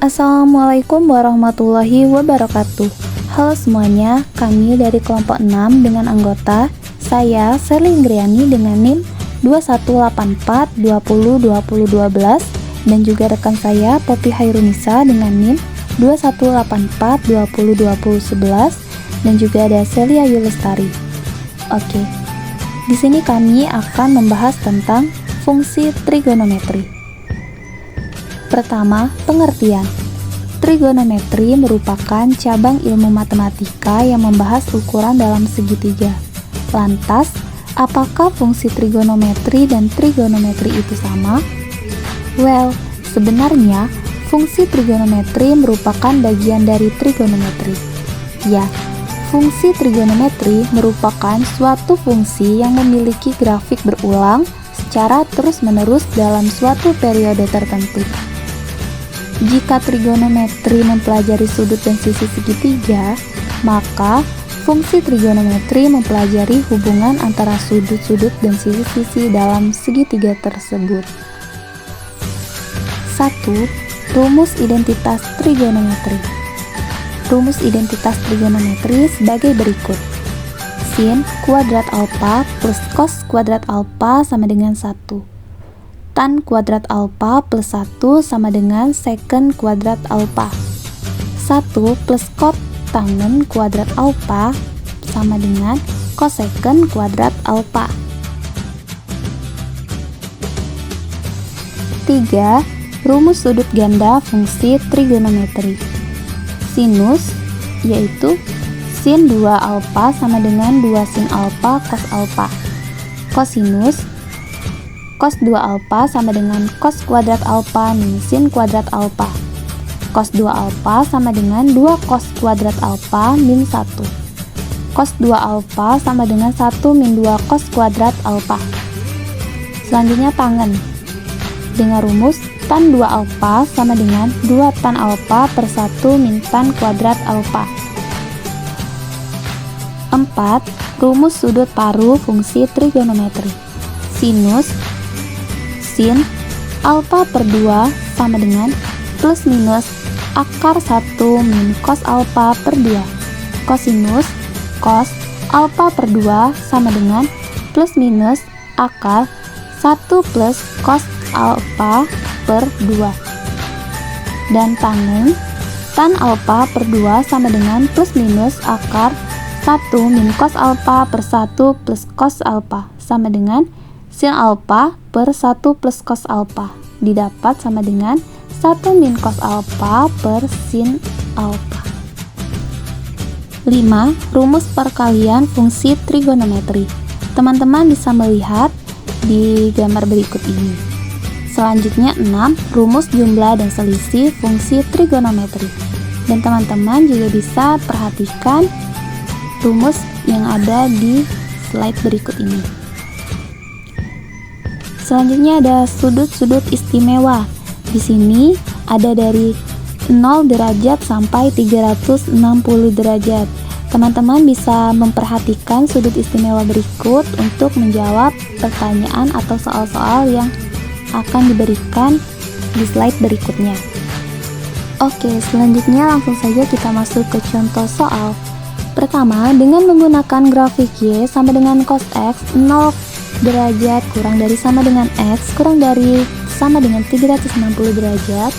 Assalamualaikum warahmatullahi wabarakatuh. Halo semuanya, kami dari kelompok 6 dengan anggota saya Serling Griani dengan NIM 2184202012 dan juga rekan saya Poppy Hairunisa dengan NIM 2184202011 dan juga ada Celia Yulestari. Oke. Di sini kami akan membahas tentang fungsi trigonometri. Pertama, pengertian. Trigonometri merupakan cabang ilmu matematika yang membahas ukuran dalam segitiga. Lantas, apakah fungsi trigonometri dan trigonometri itu sama? Well, sebenarnya fungsi trigonometri merupakan bagian dari trigonometri. Ya, fungsi trigonometri merupakan suatu fungsi yang memiliki grafik berulang secara terus-menerus dalam suatu periode tertentu. Jika trigonometri mempelajari sudut dan sisi segitiga, maka fungsi trigonometri mempelajari hubungan antara sudut-sudut dan sisi-sisi dalam segitiga tersebut. 1. Rumus identitas trigonometri. Rumus identitas trigonometri sebagai berikut. Sin kuadrat alfa plus cos kuadrat alfa sama dengan 1. Tan kuadrat alfa plus 1 sama dengan secant kuadrat alfa. 1 plus cot tangen kuadrat alfa sama dengan cosecant kuadrat alfa. 3. Rumus sudut ganda fungsi trigonometri. Sinus yaitu sin 2 alfa sama dengan 2 sin alfa cos alfa. Kosinus cos 2 alfa sama dengan cos kuadrat alfa min sin kuadrat alfa. Cos 2 alfa sama dengan 2 cos kuadrat alfa min 1. Cos 2 alfa sama dengan 1 min 2 cos kuadrat alfa. Selanjutnya tangen. Dengan rumus tan 2 alfa sama dengan 2 tan alfa per 1 min tan kuadrat alfa. 4. Rumus sudut paruh fungsi trigonometri. Sinus sin alfa per 2 sama dengan plus minus akar 1 min cos alfa per 2. Kosinus cos alfa per 2 sama dengan plus minus akar 1 plus cos alfa per 2. Dan tangen tan alfa per 2 sama dengan plus minus akar 1 min cos alfa per 1 plus cos alfa sama dengan sin alfa per 1 plus cos alfa didapat sama dengan 1 min cos alfa per sin alfa. 5. Rumus perkalian fungsi trigonometri. Teman-teman bisa melihat di gambar berikut ini. Selanjutnya 6. Rumus jumlah dan selisih fungsi trigonometri. Dan teman-teman juga bisa perhatikan rumus yang ada di slide berikut ini. Selanjutnya ada sudut-sudut istimewa. Di sini ada dari 0 derajat sampai 360 derajat. Teman-teman bisa memperhatikan sudut istimewa berikut untuk menjawab pertanyaan atau soal-soal yang akan diberikan di slide berikutnya. Oke, selanjutnya langsung saja kita masuk ke contoh soal. Pertama, dengan menggunakan grafik Y sama dengan cos X 0 derajat kurang dari sama dengan X kurang dari sama dengan 360 derajat,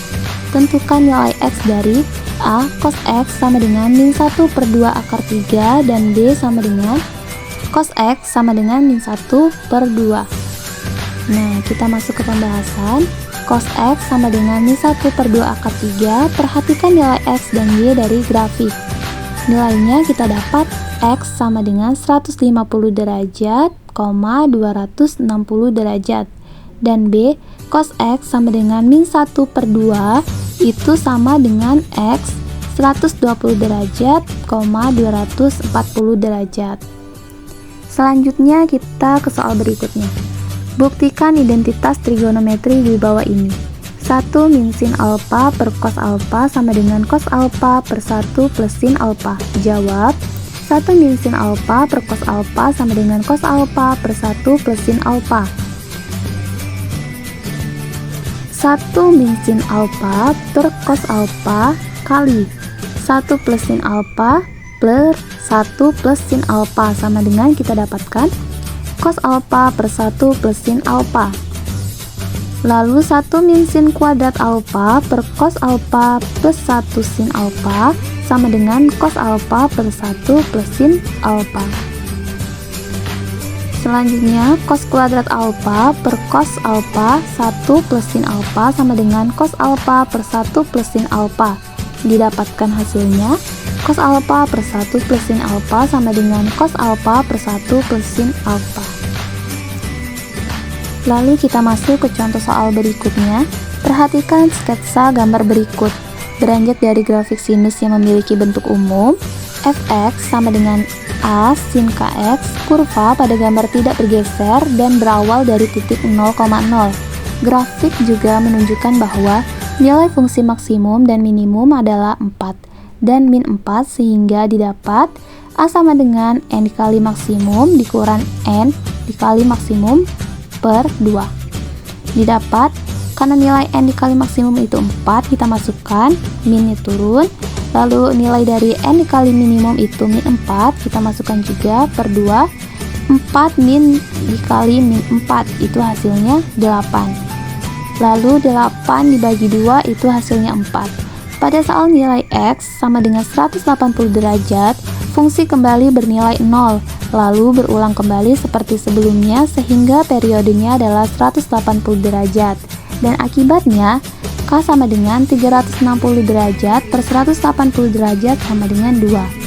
tentukan nilai X dari A cos X sama dengan min 1 per 2 akar 3 dan B sama dengan cos X sama dengan min 1 per 2. Nah, kita masuk ke pembahasan. Cos X sama dengan min 1 per 2 akar 3. Perhatikan nilai X dan Y dari grafik. Nilainya kita dapat X sama dengan 150 derajat, 260 derajat. Dan B, cos X sama dengan min 1 per 2 itu sama dengan X 120 derajat, 240 derajat. Selanjutnya kita ke soal berikutnya. Buktikan identitas trigonometri di bawah ini. 1 min sin alfa per cos alfa sama dengan cos alfa per 1 plus sin alfa. Jawab. 1 min sin alfa per cos alfa sama dengan cos alfa per 1 plus sin alfa. 1 min sin alfa per cos alfa kali 1 plus sin alfa per 1 plus sin alfa, sama dengan kita dapatkan cos alfa per 1 plus sin alfa. Lalu 1 min sin kuadrat alfa per cos alfa plus 1 sin alfa sama dengan cos alfa per 1 plus sin alfa. Selanjutnya, cos kuadrat alfa per cos alfa 1 plus sin alfa sama dengan cos alfa per 1 plus sin alfa. Didapatkan hasilnya, cos alfa per 1 plus sin alfa sama dengan cos alfa per 1 plus sin alfa. Lalu kita masuk ke contoh soal berikutnya. Perhatikan sketsa gambar berikut. Beranjak dari grafik sinus yang memiliki bentuk umum, fx sama dengan A sin kx, kurva pada gambar tidak bergeser dan berawal dari titik 0,0. Grafik juga menunjukkan bahwa nilai fungsi maksimum dan minimum adalah 4 dan min 4, sehingga didapat A sama dengan n dikali maksimum dikurang n dikali maksimum per 2. Didapat karena nilai n dikali maksimum itu 4, kita masukkan minnya turun. Lalu nilai dari n dikali minimum itu min 4, kita masukkan juga per 2. 4 min dikali min 4 itu hasilnya 8. Lalu 8 dibagi 2 itu hasilnya 4. Pada soal nilai x sama dengan 180 derajat, fungsi kembali bernilai 0, lalu berulang kembali seperti sebelumnya sehingga periodenya adalah 180 derajat. Dan akibatnya K sama dengan 360 derajat per 180 derajat sama dengan 2.